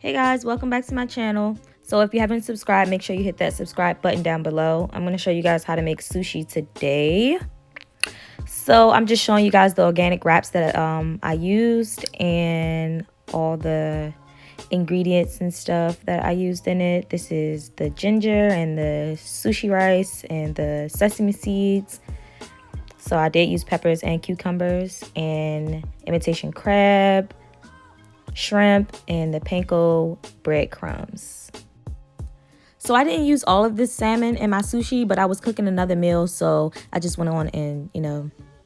Hey guys, welcome back to my channel. So if you haven't subscribed, make sure you hit that subscribe button down below. I'm going to show you guys how to make sushi today. So I'm just showing you guys the organic wraps that I used and all the ingredients and stuff that I used in it. This is the ginger and the sushi rice and the sesame seeds. So I did use peppers and cucumbers and imitation crab, shrimp, and the panko breadcrumbs. So I didn't use all of this salmon in my sushi, but I was cooking another meal, so I just went on and,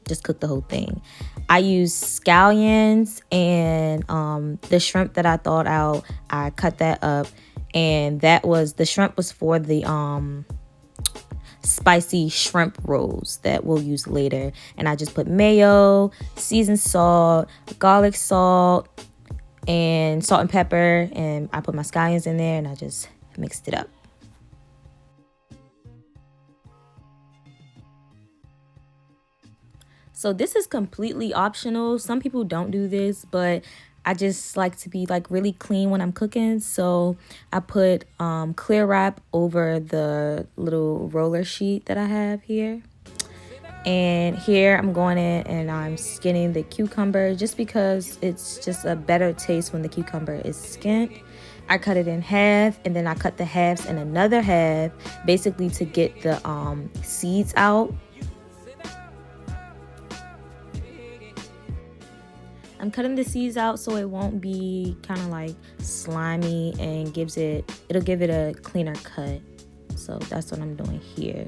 just cooked the whole thing. I used scallions and the shrimp that I thawed out. I cut that up, and the shrimp was for the spicy shrimp rolls that we'll use later. And I just put mayo, seasoned salt, garlic salt, and salt and pepper, and I put my scallions in there and I just mixed it up. So this is completely optional. Some people don't do this, but I just like to be really clean when I'm cooking. So I put clear wrap over the little roller sheet that I have here. And here I'm going in and I'm skinning the cucumber just because it's just a better taste when the cucumber is skinned. I cut it in half, and then I cut the halves in another half, basically to get the seeds out. I'm cutting the seeds out so it won't be kind of like slimy, and it'll give it a cleaner cut. So that's what I'm doing here.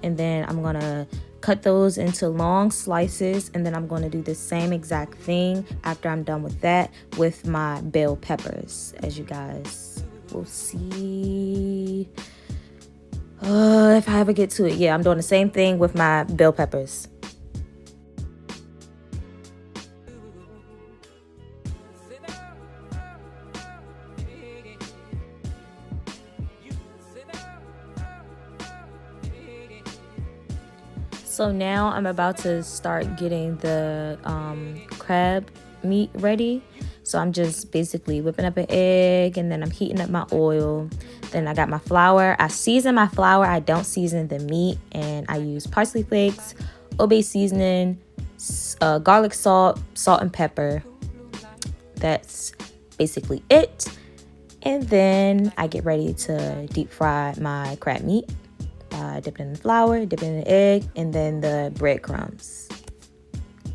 And then I'm gonna cut those into long slices, and then I'm going to do the same exact thing after I'm done with that with my bell peppers, as you guys will see if I ever get to it. Yeah, I'm doing the same thing with my bell peppers. So now I'm about to start getting the crab meat ready. So I'm just basically whipping up an egg, and then I'm heating up my oil. Then I got my flour. I season my flour. I don't season the meat. And I use parsley flakes, Obe seasoning, garlic salt, salt and pepper. That's basically it. And then I get ready to deep fry my crab meat. Dip it in the flour, dip it in the egg, and then the breadcrumbs.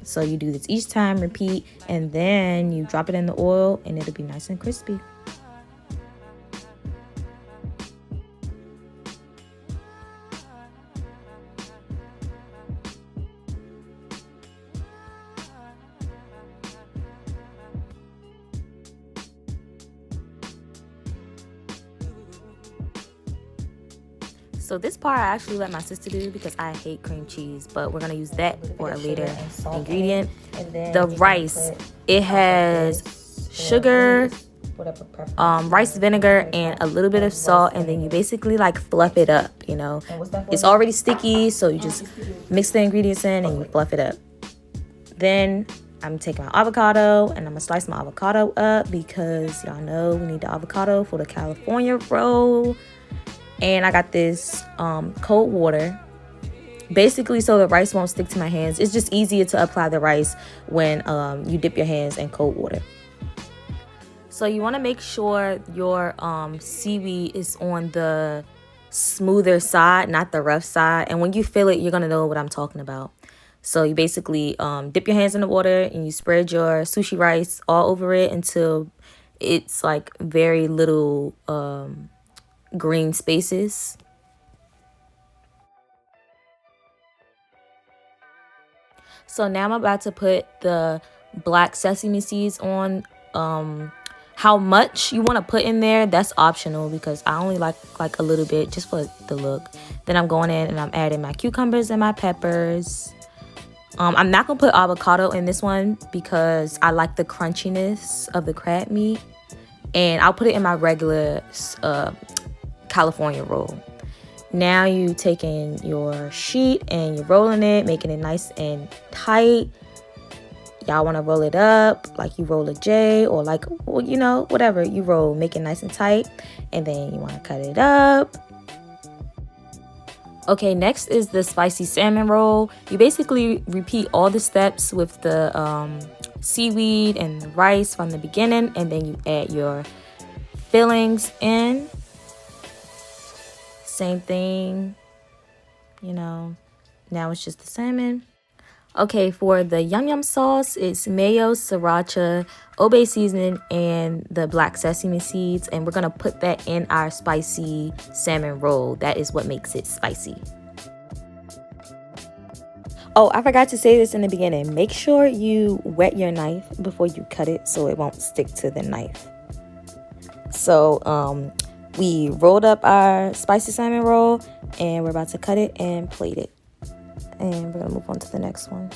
So you do this each time, repeat, and then you drop it in the oil and it'll be nice and crispy. So this part I actually let my sister do because I hate cream cheese, but we're gonna use that for a later ingredient. The rice, it has sugar, rice vinegar, and a little bit of salt, and then you basically fluff it up, It's already sticky, so you just mix the ingredients in and you fluff it up. Then I'm taking my avocado and I'm gonna slice my avocado up because y'all know we need the avocado for the California roll. And I got this cold water, basically so the rice won't stick to my hands. It's just easier to apply the rice when you dip your hands in cold water. So you want to make sure your seaweed is on the smoother side, not the rough side. And when you feel it, you're going to know what I'm talking about. So you basically dip your hands in the water and you spread your sushi rice all over it until it's very little green spaces. So now I'm about to put the black sesame seeds on. How much you want to put in there, that's optional because I only like a little bit just for the look. Then I'm going in and I'm adding my cucumbers and my peppers. I'm not gonna put avocado in this one because I like the crunchiness of the crab meat, and I'll put it in my regular California roll. Now you taking your sheet and you're rolling it, making it nice and tight. y'all want to roll it up like you roll a J, or like, well, you know, whatever you roll, make it nice and tight. And then you want to cut it up. Okay, next is the spicy salmon roll. You basically repeat all the steps with the seaweed and the rice from the beginning, and then you add your fillings in. Same thing, you know, now it's just the salmon. Okay, for the yum yum sauce, it's mayo, sriracha, obe seasoning, and the black sesame seeds. And we're going to put that in our spicy salmon roll. That is what makes it spicy. Oh, I forgot to say this in the beginning. Make sure you wet your knife before you cut it so it won't stick to the knife. So we rolled up our spicy salmon roll, and we're about to cut it and plate it. And we're going to move on to the next one.